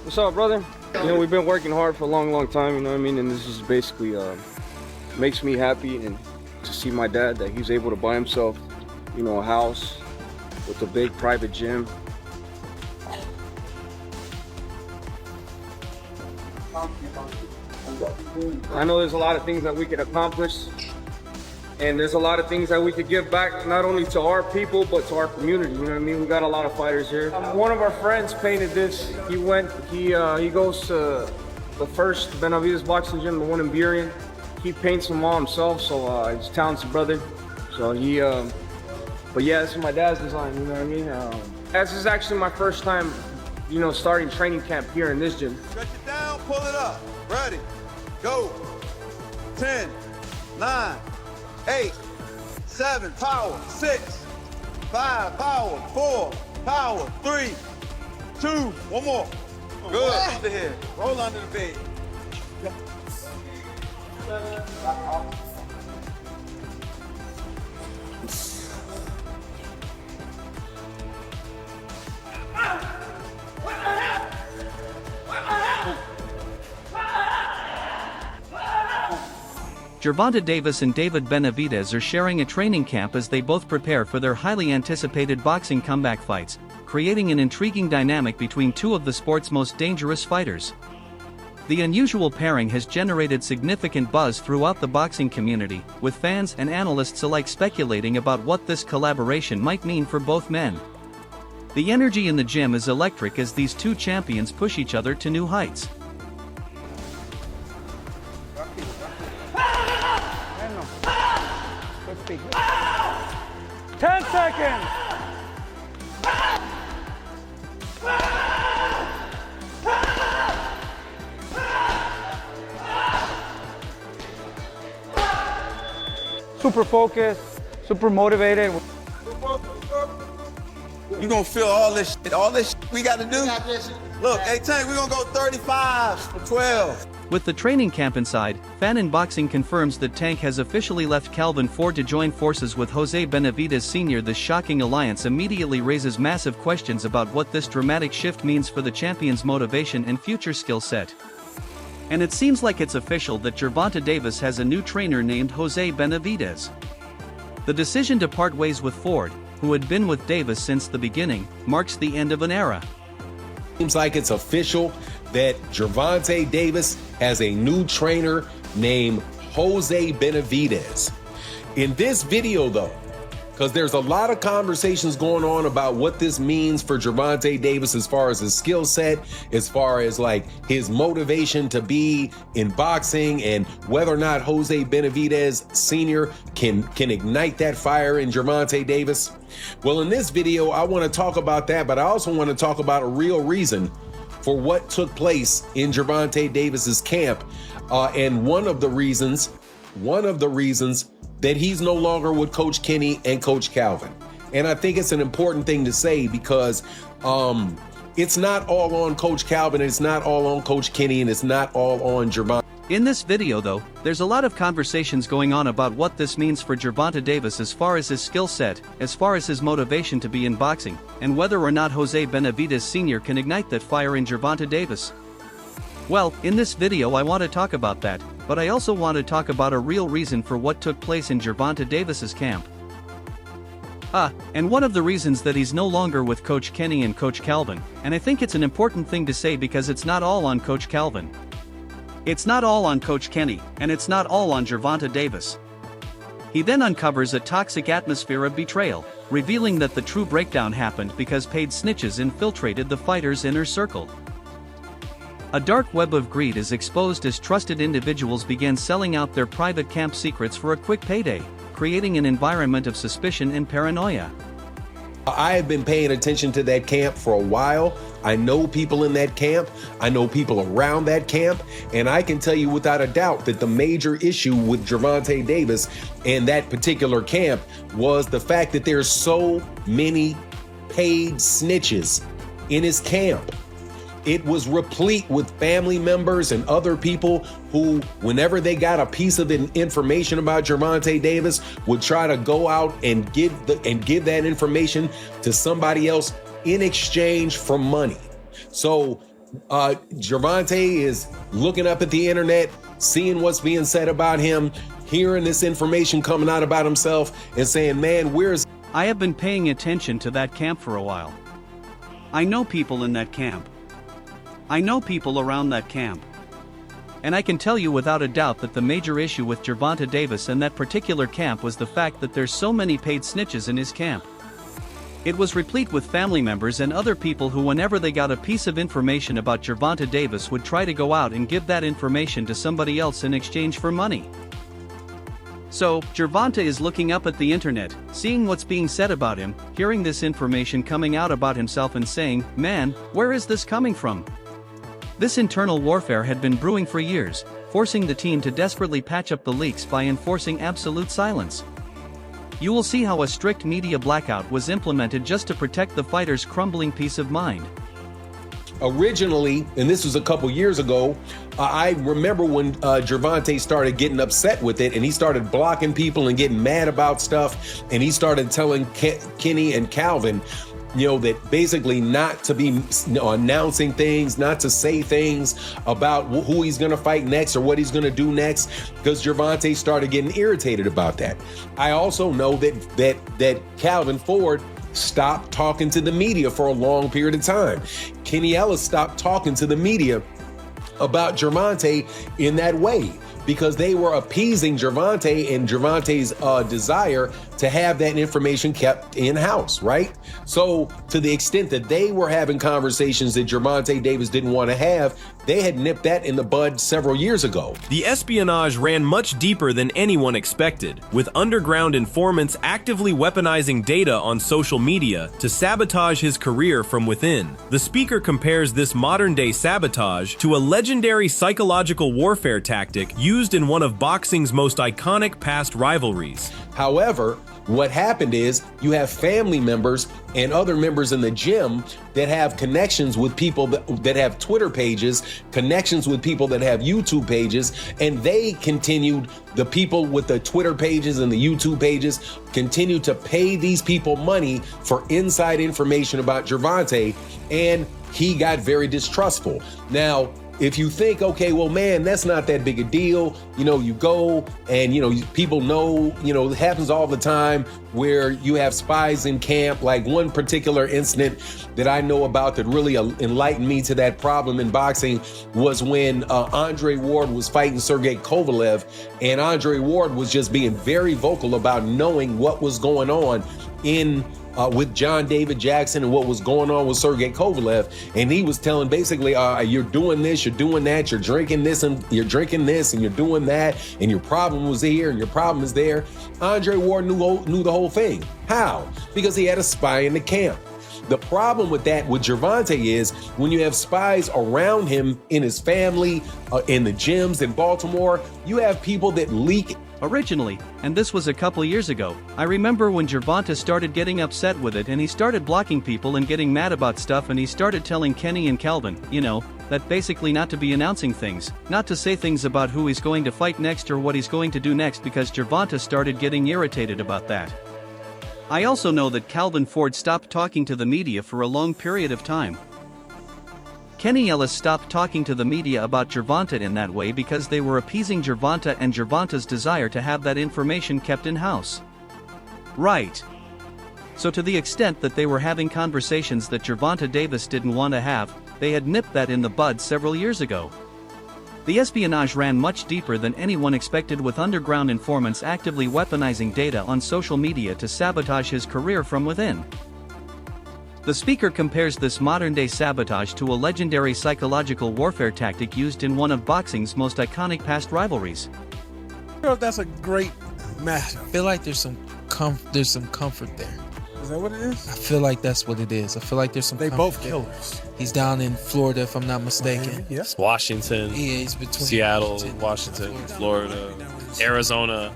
What's up, brother? You know, we've been working hard for a long time, you know what I mean? And this is basically, makes me happy and to see my dad that he's able to buy himself, you know, a house with a big private gym. I know there's a lot of things that we could accomplish, and there's a lot of things that we could give back, not only to our people, but to our community, you know what I mean? We got a lot of fighters here. One of our friends painted this. He goes to the first Benavidez boxing gym, the one in Burien. He paints them all himself, so he's a talented brother. So but yeah, this is my dad's design, you know what I mean? This is actually my first time, you know, starting training camp here in this gym. Stretch it down, pull it up. Ready, go. 10, 9, 8, 7, power, 6, 5, power, 4, power, 3, 2, one more. Good, under here, roll under the bed. Gervonta Davis and David Benavidez are sharing a training camp as they both prepare for their highly anticipated boxing comeback fights, creating an intriguing dynamic between two of the sport's most dangerous fighters. The unusual pairing has generated significant buzz throughout the boxing community, with fans and analysts alike speculating about what this collaboration might mean for both men. The energy in the gym is electric as these two champions push each other to new heights. Ten seconds! Super focused, super motivated. You gonna feel all this shit we gotta do? Look, hey Tank, we're gonna go 35 for 12. With the training camp inside, Fan in Boxing confirms that Tank has officially left Calvin Ford to join forces with Jose Benavidez Sr. This shocking alliance immediately raises massive questions about what this dramatic shift means for the champion's motivation and future skill set. And it seems like it's official that Gervonta Davis has a new trainer named Jose Benavidez. The decision to part ways with Ford, who had been with Davis since the beginning, marks the end of an era. Seems like it's official that Gervonta Davis has a new trainer named Jose Benavidez. In this video though, because there's a lot of conversations going on about what this means for Gervonta Davis as far as his skill set, as far as like his motivation to be in boxing, and whether or not Jose Benavidez Sr. can ignite that fire in Gervonta Davis. Well, in this video, I want to talk about that, but I also want to talk about a real reason for what took place in Gervonta Davis's camp, and one of the reasons that he's no longer with Coach Kenny and Coach Calvin. And I think it's an important thing to say because it's not all on Coach Calvin, it's not all on Coach Kenny, and it's not all on Gervonta. In this video though, there's a lot of conversations going on about what this means for Gervonta Davis as far as his skill set, as far as his motivation to be in boxing, and whether or not Jose Benavidez Sr. can ignite that fire in Gervonta Davis. Well, in this video I want to talk about that, but I also want to talk about a real reason for what took place in Gervonta Davis's camp. And one of the reasons that he's no longer with Coach Kenny and Coach Calvin, and I think it's an important thing to say because it's not all on Coach Calvin. It's not all on Coach Kenny, and it's not all on Gervonta Davis. He then uncovers a toxic atmosphere of betrayal, revealing that the true breakdown happened because paid snitches infiltrated the fighter's inner circle. A dark web of greed is exposed as trusted individuals began selling out their private camp secrets for a quick payday, creating an environment of suspicion and paranoia. I have been paying attention to that camp for a while. I know people in that camp. I know people around that camp. And I can tell you without a doubt that the major issue with Gervonta Davis and that particular camp was the fact that there's so many paid snitches in his camp. It was replete with family members and other people who, whenever they got a piece of information about Gervonta Davis, would try to go out and give that information to somebody else in exchange for money. So Gervonta is looking up at the internet, seeing what's being said about him, hearing this information coming out about himself, and saying, man, where's... I have been paying attention to that camp for a while. I know people in that camp. I know people around that camp. And I can tell you without a doubt that the major issue with Gervonta Davis and that particular camp was the fact that there's so many paid snitches in his camp. It was replete with family members and other people who, whenever they got a piece of information about Gervonta Davis, would try to go out and give that information to somebody else in exchange for money. So, Gervonta is looking up at the internet, seeing what's being said about him, hearing this information coming out about himself and saying, man, where is this coming from? This internal warfare had been brewing for years, forcing the team to desperately patch up the leaks by enforcing absolute silence. You will see how a strict media blackout was implemented just to protect the fighters' crumbling peace of mind. Originally, and this was a couple years ago, I remember when Gervonta started getting upset with it, and he started blocking people and getting mad about stuff, and he started telling Kenny and Calvin, that basically not to be announcing things, not to say things about who he's going to fight next or what he's going to do next, because Gervonta started getting irritated about that. I also know that Calvin Ford stopped talking to the media for a long period of time. Kenny Ellis stopped talking to the media about Gervonta in that way, because they were appeasing Gervonta and Gervonta's desire to have that information kept in-house, right? So to the extent that they were having conversations that Gervonta Davis didn't want to have, they had nipped that in the bud several years ago. The espionage ran much deeper than anyone expected, with underground informants actively weaponizing data on social media to sabotage his career from within. The speaker compares this modern-day sabotage to a legendary psychological warfare tactic used in one of boxing's most iconic past rivalries. However, what happened is you have family members and other members in the gym that have connections with people that have Twitter pages, connections with people that have YouTube pages, and they continued, the people with the Twitter pages and the YouTube pages continue to pay these people money for inside information about Gervonta, and he got very distrustful. Now, if you think, okay, well, man, that's not that big a deal. You go and, people know, it happens all the time where you have spies in camp. Like one particular incident that I know about that really enlightened me to that problem in boxing was when Andre Ward was fighting Sergey Kovalev, and Andre Ward was just being very vocal about knowing what was going on with John David Jackson and what was going on with Sergey Kovalev. And he was telling basically, you're doing this, you're doing that, you're drinking this, and you're drinking this, and you're doing that, and your problem was here, and your problem is there. Andre Ward knew the whole thing. How? Because he had a spy in the camp. The problem with that, with Gervonta, is when you have spies around him, in his family, in the gyms in Baltimore, you have people that leak. Originally, and this was a couple years ago, I remember when Gervonta started getting upset with it and he started blocking people and getting mad about stuff, and he started telling Kenny and Calvin, that basically not to be announcing things, not to say things about who he's going to fight next or what he's going to do next, because Gervonta started getting irritated about that. I also know that Calvin Ford stopped talking to the media for a long period of time. Kenny Ellis stopped talking to the media about Gervonta in that way because they were appeasing Gervonta and Gervonta's desire to have that information kept in-house. Right. So to the extent that they were having conversations that Gervonta Davis didn't want to have, they had nipped that in the bud several years ago. The espionage ran much deeper than anyone expected, with underground informants actively weaponizing data on social media to sabotage his career from within. The speaker compares this modern-day sabotage to a legendary psychological warfare tactic used in one of boxing's most iconic past rivalries. That's a great match. I feel like there's some comfort there. Is that what it is? I feel like that's what it is. I feel like there's some They comfort both there. killers. He's down in Florida, if I'm not mistaken. Yeah. It's Washington, Yeah, he's between Seattle, Washington, Florida, Arizona,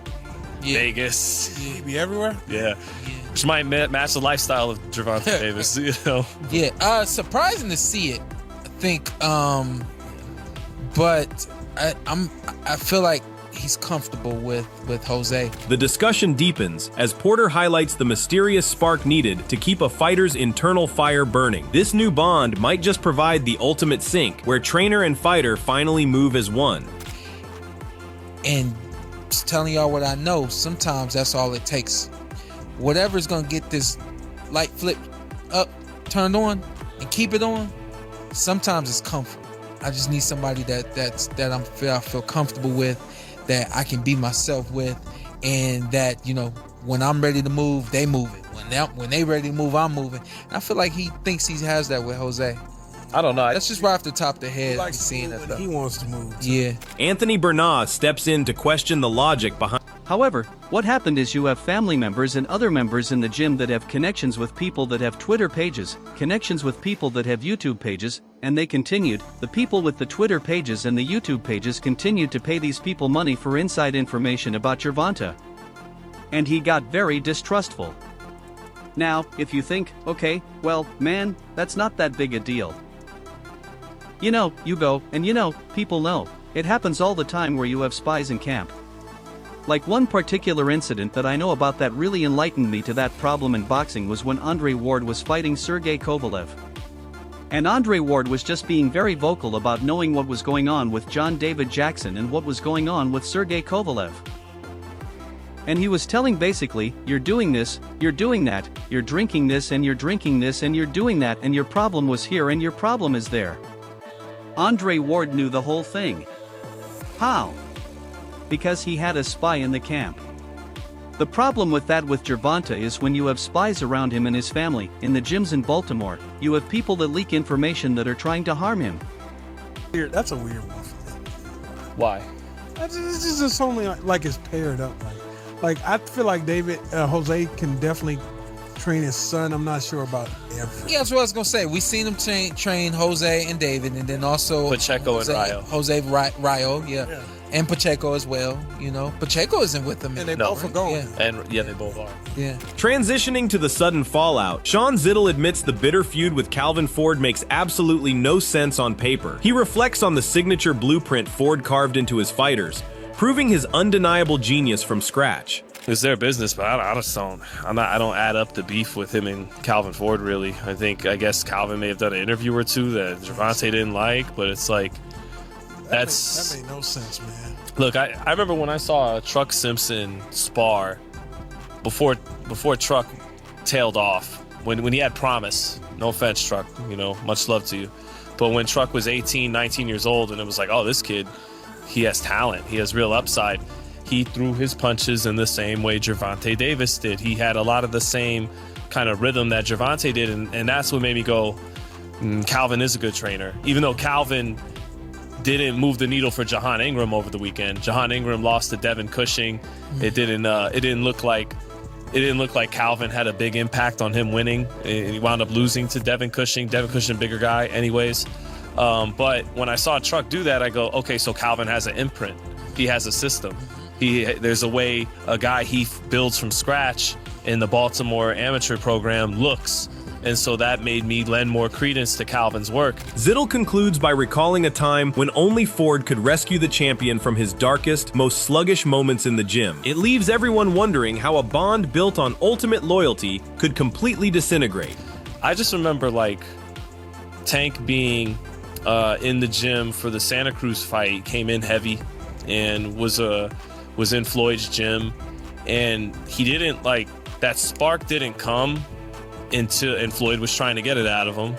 Yeah. Vegas. He be everywhere. Yeah. Which might match the lifestyle of Gervonta Davis, Yeah, surprising to see it, I think. But I feel like he's comfortable with Jose. The discussion deepens as Porter highlights the mysterious spark needed to keep a fighter's internal fire burning. This new bond might just provide the ultimate sync, where trainer and fighter finally move as one. And just telling y'all what I know, sometimes that's all it takes. Whatever's gonna get this light flip up, turned on, and keep it on, sometimes it's comfort. I just need somebody I feel comfortable with, that I can be myself with, and that, you know, when I'm ready to move, they move it. When they ready to move, I'm moving. And I feel like he thinks he has that with Jose. I don't know. That's just right off the top of the head. Like seeing that when stuff. he wants to move. Yeah. Anthony Bernays steps in to question the logic behind. However, what happened is you have family members and other members in the gym that have connections with people that have Twitter pages, connections with people that have YouTube pages, and they continued, the people with the Twitter pages and the YouTube pages continued to pay these people money for inside information about Gervonta. And he got very distrustful. Now, if you think, okay, well, man, that's not that big a deal. You know, you go, and you know, people know. It happens all the time where you have spies in camp. Like one particular incident that I know about that really enlightened me to that problem in boxing was when Andre Ward was fighting Sergey Kovalev. And Andre Ward was just being very vocal about knowing what was going on with John David Jackson and what was going on with Sergey Kovalev. And he was telling basically, you're doing this, you're doing that, you're drinking this and you're drinking this and you're doing that, and your problem was here and your problem is there. Andre Ward knew the whole thing. How? Because he had a spy in the camp. The problem with that with Gervonta is when you have spies around him and his family, in the gyms in Baltimore, you have people that leak information that are trying to harm him. That's a weird one for me. Why? It's just only like it's paired up. Like I feel like Jose can definitely train his son. I'm not sure about everything. Yeah, that's what I was gonna say. We seen him train Jose and David, and then also Pacheco and Rayo. Jose Rayo, yeah. And Pacheco as well. You know, Pacheco isn't with them, And they anymore, both are going. Yeah. And yeah, they both are. Yeah. Transitioning to the sudden fallout, Sean Zittel admits the bitter feud with Calvin Ford makes absolutely no sense on paper. He reflects on the signature blueprint Ford carved into his fighters, proving his undeniable genius from scratch. It's their business, but I just don't. I don't add up the beef with him and Calvin Ford, really. I guess Calvin may have done an interview or two that Gervonta didn't like, but it's like, that made no sense, man. Look, I remember when I saw Truck Simpson spar before Truck tailed off, when he had promise. No offense, Truck, you know, much love to you. But when Truck was 18, 19 years old, and it was like, oh, this kid, he has talent, he has real upside. He threw his punches in the same way Gervonta Davis did. He had a lot of the same kind of rhythm that Gervonta did, and that's what made me go, Calvin is a good trainer. Even though Calvin didn't move the needle for Jahan Ingram over the weekend. Jahan Ingram lost to Devin Cushing. It didn't look like Calvin had a big impact on him winning. He wound up losing to Devin Cushing. Devin Cushing, bigger guy, anyways. But when I saw Truck do that, I go, okay, so Calvin has an imprint. He has a system. There's a way a guy he builds from scratch in the Baltimore amateur program looks. And so that made me lend more credence to Calvin's work. Zittel concludes by recalling a time when only Ford could rescue the champion from his darkest, most sluggish moments in the gym. It leaves everyone wondering how a bond built on ultimate loyalty could completely disintegrate. I just remember like Tank being in the gym for the Santa Cruz fight, came in heavy and was in Floyd's gym, and he didn't like that spark didn't come and Floyd was trying to get it out of him.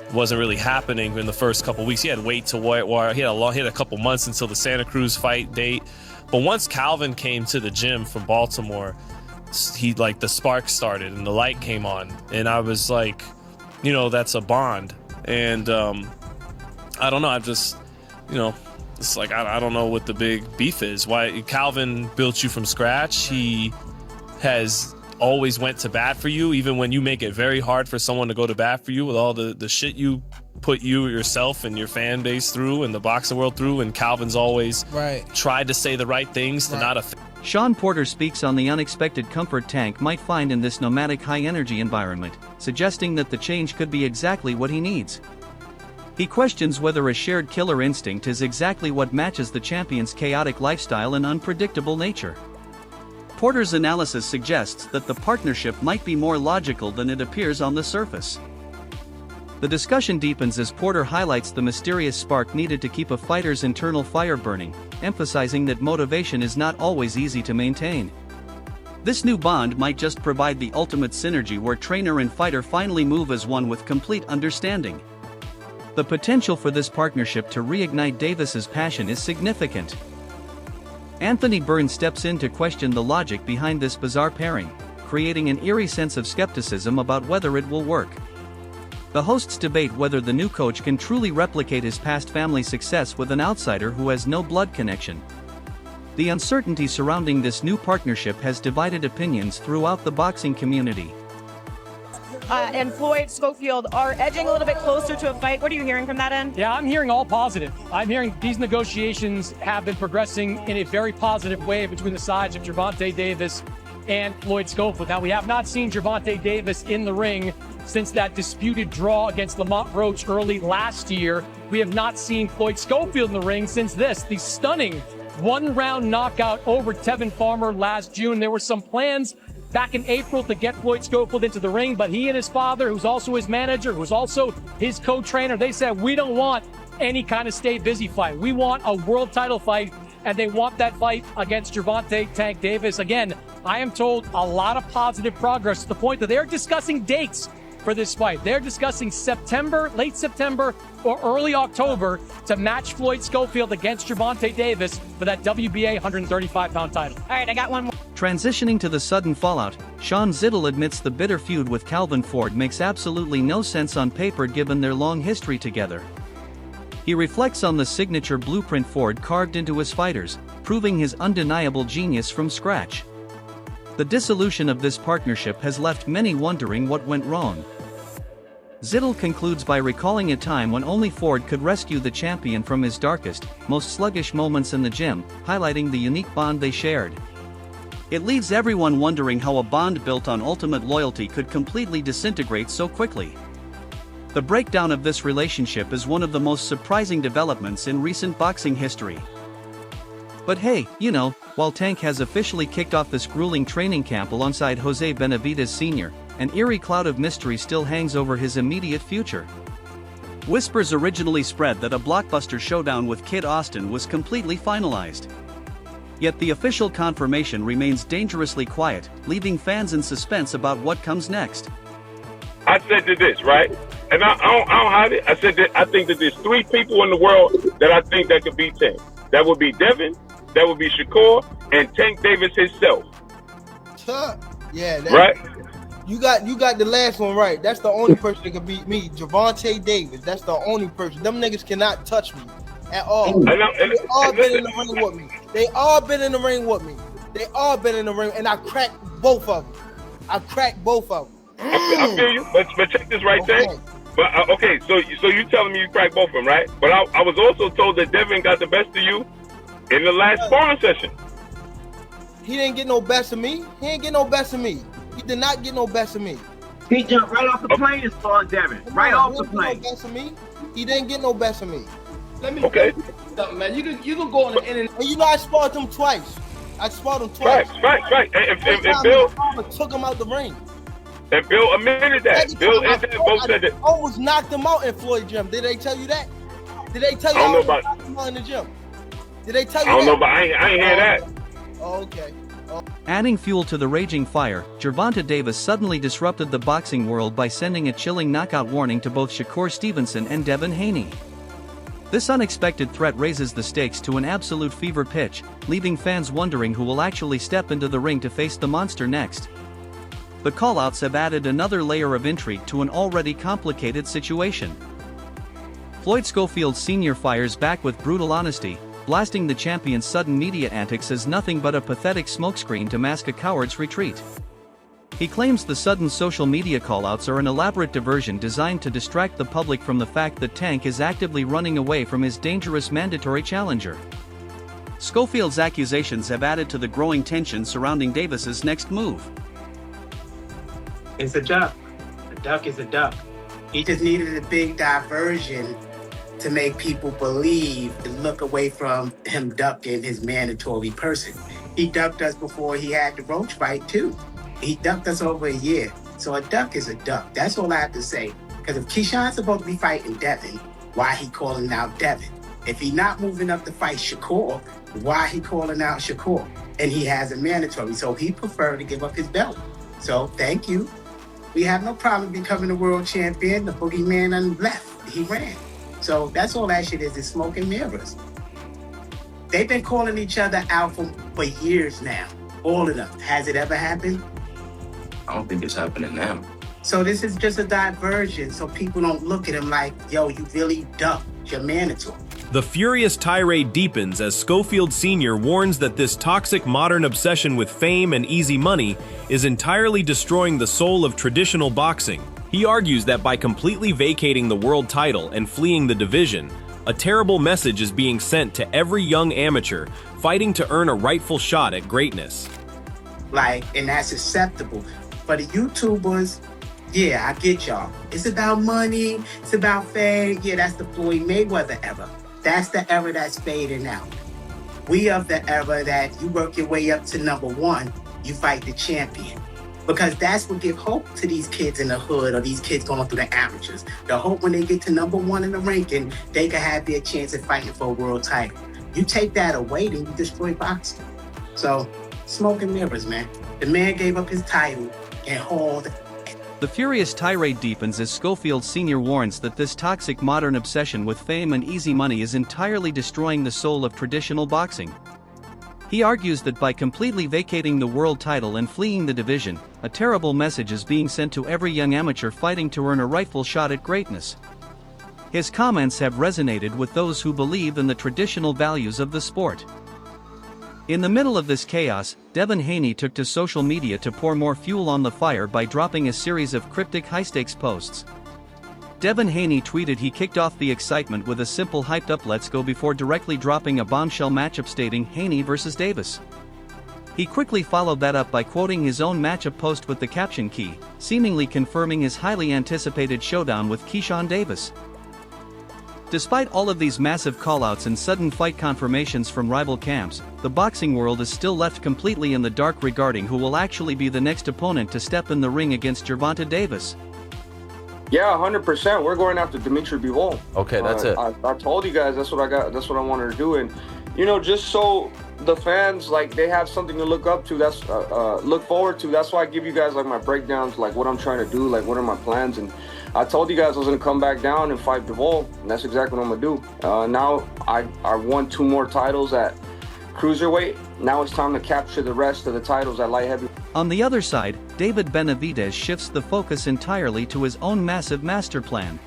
It wasn't really happening in the first couple weeks. He had to wait to wire. He had a couple months until the Santa Cruz fight date. But once Calvin came to the gym from Baltimore, the spark started and the light came on, and I was like, you know, that's a bond. And I don't know. I'm just, you know, it's like I don't know what the big beef is. Why Calvin built you from scratch. He has always went to bat for you, even when you make it very hard for someone to go to bat for you with all the shit you put you yourself and your fan base through and the boxing world through, and Calvin's always tried to say the right things to not offend. Sean Porter speaks on the unexpected comfort Tank might find in this nomadic high-energy environment, suggesting that the change could be exactly what he needs. He questions whether a shared killer instinct is exactly what matches the champion's chaotic lifestyle and unpredictable nature. Porter's analysis suggests that the partnership might be more logical than it appears on the surface. The discussion deepens as Porter highlights the mysterious spark needed to keep a fighter's internal fire burning, emphasizing that motivation is not always easy to maintain. This new bond might just provide the ultimate synergy where trainer and fighter finally move as one with complete understanding. The potential for this partnership to reignite Davis's passion is significant. Anthony Burns steps in to question the logic behind this bizarre pairing, creating an eerie sense of skepticism about whether it will work. The hosts debate whether the new coach can truly replicate his past family success with an outsider who has no blood connection. The uncertainty surrounding this new partnership has divided opinions throughout the boxing community. And Floyd Schofield are edging a little bit closer to a fight. What are you hearing from that end? Yeah, I'm hearing all positive. I'm hearing these negotiations have been progressing in a very positive way between the sides of Gervonta Davis and Floyd Schofield. Now, we have not seen Gervonta Davis in the ring since that disputed draw against Lamont Roach early last year. We have not seen Floyd Schofield in the ring since the stunning one-round knockout over Tevin Farmer last June. There were some plans back in April to get Floyd Schofield into the ring, but he and his father, who's also his manager, who's also his co-trainer, they said, we don't want any kind of stay busy fight. We want a world title fight, and they want that fight against Gervonta Tank Davis. Again, I am told a lot of positive progress to the point that they're discussing dates for this fight. They're discussing September, late September, or early October to match Floyd Schofield against Gervonta Davis for that WBA 135-pound title. All right, I got one more. Transitioning to the sudden fallout, Sean Zittel admits the bitter feud with Calvin Ford makes absolutely no sense on paper given their long history together. He reflects on the signature blueprint Ford carved into his fighters, proving his undeniable genius from scratch. The dissolution of this partnership has left many wondering what went wrong. Zittel concludes by recalling a time when only Ford could rescue the champion from his darkest, most sluggish moments in the gym, highlighting the unique bond they shared. It leaves everyone wondering how a bond built on ultimate loyalty could completely disintegrate so quickly. The breakdown of this relationship is one of the most surprising developments in recent boxing history. But hey, while Tank has officially kicked off this grueling training camp alongside Jose Benavidez Sr., an eerie cloud of mystery still hangs over his immediate future. Whispers originally spread that a blockbuster showdown with Kid Austin was completely finalized. Yet the official confirmation remains dangerously quiet, leaving fans in suspense about what comes next. I said to this, right? And I don't hide it. I said that I think that there's 3 people in the world that I think that could beat Tank. That would be Devin, that would be Shakur, and Tank Davis himself. Yeah, right? You got the last one right. That's the only person that can beat me, Gervonta Davis. That's the only person. Them niggas cannot touch me at all. They all been in the ring with me. They all been in the ring with me. They all been in the ring, and I cracked both of them. I feel you, but check this right there. But okay, so you telling me you cracked both of them, right? But I was also told that Devin got the best of you in the last sparring session. He didn't get no best of me. He didn't get no best of me. He did not get no best of me. He jumped right off the plane and sparred Devin. Right off the plane. No best of me. He didn't get no best of me. Let me something, man. You can go on the internet. And I sparred him twice. Right. And Bill took him out the ring. And Bill admitted that. Bill and Dan both said that. Almost knocked him out in Floyd gym. Did they tell you that? Did they tell you I don't know about knocked him out in the gym? Did they tell you I don't that? know, but I ain't hear that. Oh, okay. Adding fuel to the raging fire, Gervonta Davis suddenly disrupted the boxing world by sending a chilling knockout warning to both Shakur Stevenson and Devin Haney. This unexpected threat raises the stakes to an absolute fever pitch, leaving fans wondering who will actually step into the ring to face the monster next. The callouts have added another layer of intrigue to an already complicated situation. Floyd Schofield Sr. fires back with brutal honesty, blasting the champion's sudden media antics as nothing but a pathetic smokescreen to mask a coward's retreat. He claims the sudden social media callouts are an elaborate diversion designed to distract the public from the fact that Tank is actively running away from his dangerous mandatory challenger. Schofield's accusations have added to the growing tension surrounding Davis's next move. It's a duck. A duck is a duck. He just needed a big diversion to make people believe and look away from him ducking his mandatory person. He ducked us before he had the roach fight too. He ducked us over a year. So a duck is a duck. That's all I have to say. Because if Keyshawn's supposed to be fighting Devin, why he calling out Devin? If he not moving up to fight Shakur, why he calling out Shakur? And he has a mandatory, so he preferred to give up his belt. So thank you. We have no problem becoming a world champion. The boogeyman left. He ran. So that's all that shit is smoke and mirrors. They've been calling each other out for years now. All of them. Has it ever happened? I don't think it's happening now. So this is just a diversion so people don't look at him like, yo, you really ducked your mandatory. The furious tirade deepens as Schofield Sr. warns that this toxic modern obsession with fame and easy money is entirely destroying the soul of traditional boxing. He argues that by completely vacating the world title and fleeing the division, a terrible message is being sent to every young amateur fighting to earn a rightful shot at greatness. And that's acceptable. For the YouTubers, yeah, I get y'all. It's about money, it's about fame. Yeah, that's the Floyd Mayweather era. That's the era that's fading out. We of the era that you work your way up to number one, you fight the champion. Because that's what gives hope to these kids in the hood or these kids going through the amateurs. The hope when they get to number one in the ranking, they can have their chance at fighting for a world title. You take that away, then you destroy boxing. So, smoke and mirrors, man. The man gave up his title and hauled. The furious tirade deepens as Schofield Sr. warns that this toxic modern obsession with fame and easy money is entirely destroying the soul of traditional boxing. He argues that by completely vacating the world title and fleeing the division, a terrible message is being sent to every young amateur fighting to earn a rightful shot at greatness. His comments have resonated with those who believe in the traditional values of the sport. In the middle of this chaos, Devin Haney took to social media to pour more fuel on the fire by dropping a series of cryptic high-stakes posts. Devin Haney tweeted he kicked off the excitement with a simple hyped-up "let's go" before directly dropping a bombshell matchup stating Haney versus Davis. He quickly followed that up by quoting his own matchup post with the caption "key," seemingly confirming his highly anticipated showdown with Keyshawn Davis. Despite all of these massive callouts and sudden fight confirmations from rival camps, the boxing world is still left completely in the dark regarding who will actually be the next opponent to step in the ring against Gervonta Davis. Yeah, 100%. We're going after Dimitri Bivol. Okay, that's it. I told you guys that's what I got. That's what I wanted to do, and just so the fans they have something to look up to. That's look forward to. That's why I give you guys my breakdowns, what I'm trying to do, what are my plans. And I told you guys I was gonna come back down and fight Bivol, and that's exactly what I'm gonna do. Now I won 2 more titles at cruiserweight. Now it's time to capture the rest of the titles at light heavy. On the other side, David Benavidez shifts the focus entirely to his own massive master plan.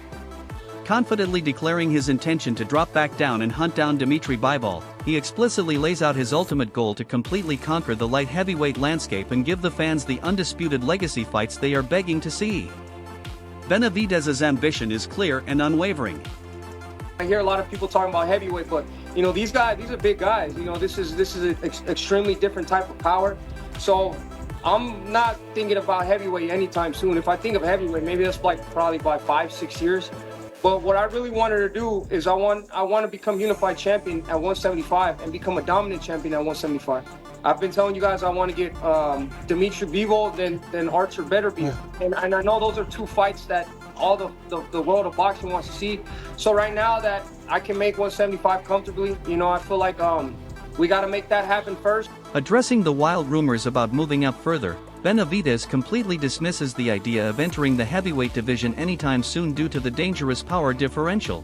Confidently declaring his intention to drop back down and hunt down Dimitri Bivol, he explicitly lays out his ultimate goal to completely conquer the light heavyweight landscape and give the fans the undisputed legacy fights they are begging to see. Benavidez's ambition is clear and unwavering. I hear a lot of people talking about heavyweight, but these are big guys. This is an extremely different type of power. So I'm not thinking about heavyweight anytime soon. If I think of heavyweight, maybe that's probably by 5-6 years. But what I really wanted to do is I want to become unified champion at 175 and become a dominant champion at 175. I've been telling you guys I want to get Dimitri Bivol, then Archer Beterbiev. And I know those are 2 fights that all the world of boxing wants to see. So right now that I can make 175 comfortably, I feel like we got to make that happen first. Addressing the wild rumors about moving up further, Benavidez completely dismisses the idea of entering the heavyweight division anytime soon due to the dangerous power differential.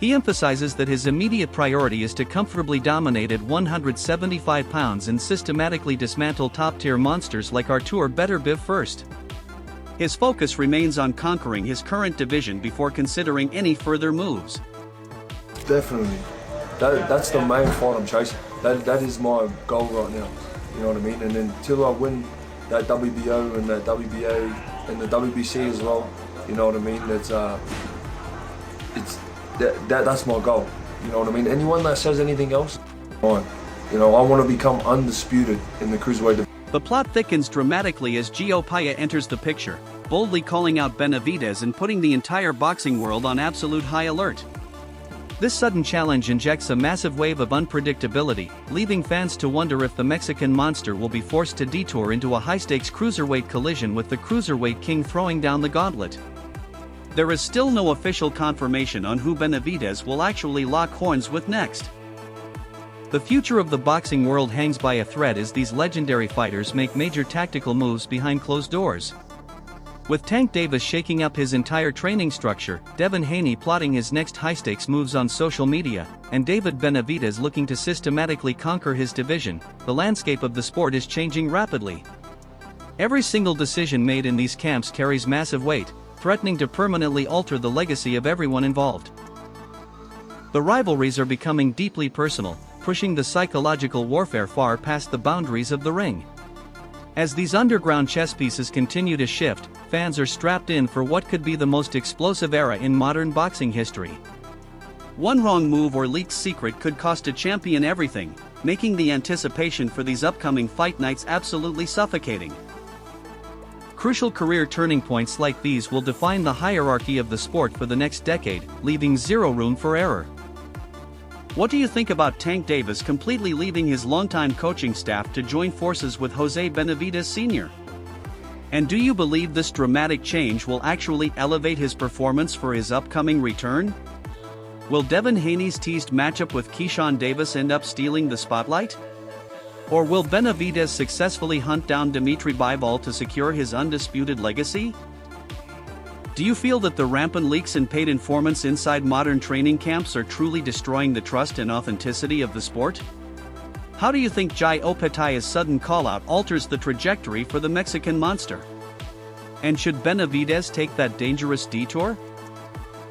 He emphasizes that his immediate priority is to comfortably dominate at 175 pounds and systematically dismantle top-tier monsters like Artur Beterbiev first. His focus remains on conquering his current division before considering any further moves. Definitely. That's the main fight I'm chasing. That is my goal right now. You know what I mean? And then till I win that WBO and that WBA and the WBC as well, you know what I mean? That's my goal. You know what I mean? Anyone that says anything else, fine. I want to become undisputed in the cruiserweight division. The plot thickens dramatically as Gio Paya enters the picture, boldly calling out Benavidez and putting the entire boxing world on absolute high alert. This sudden challenge injects a massive wave of unpredictability, leaving fans to wonder if the Mexican monster will be forced to detour into a high-stakes cruiserweight collision with the cruiserweight king throwing down the gauntlet. There is still no official confirmation on who Benavidez will actually lock horns with next. The future of the boxing world hangs by a thread as these legendary fighters make major tactical moves behind closed doors. With Tank Davis shaking up his entire training structure, Devin Haney plotting his next high-stakes moves on social media, and David Benavidez looking to systematically conquer his division, the landscape of the sport is changing rapidly. Every single decision made in these camps carries massive weight, threatening to permanently alter the legacy of everyone involved. The rivalries are becoming deeply personal, pushing the psychological warfare far past the boundaries of the ring. As these underground chess pieces continue to shift, fans are strapped in for what could be the most explosive era in modern boxing history. One wrong move or leaked secret could cost a champion everything, making the anticipation for these upcoming fight nights absolutely suffocating. Crucial career turning points like these will define the hierarchy of the sport for the next decade, leaving zero room for error. What do you think about Tank Davis completely leaving his longtime coaching staff to join forces with Jose Benavidez Sr.? And do you believe this dramatic change will actually elevate his performance for his upcoming return? Will Devin Haney's teased matchup with Keyshawn Davis end up stealing the spotlight? Or will Benavidez successfully hunt down Dimitri Bivol to secure his undisputed legacy? Do you feel that the rampant leaks and paid informants inside modern training camps are truly destroying the trust and authenticity of the sport? How do you think Jai Opetaya's sudden call-out alters the trajectory for the Mexican monster? And should Benavidez take that dangerous detour?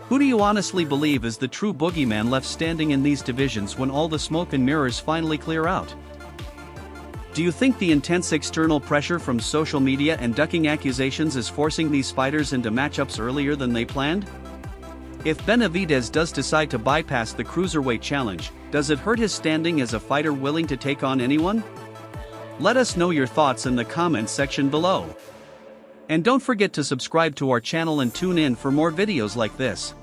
Who do you honestly believe is the true boogeyman left standing in these divisions when all the smoke and mirrors finally clear out? Do you think the intense external pressure from social media and ducking accusations is forcing these fighters into matchups earlier than they planned? If Benavidez does decide to bypass the cruiserweight challenge, does it hurt his standing as a fighter willing to take on anyone? Let us know your thoughts in the comments section below. And don't forget to subscribe to our channel and tune in for more videos like this.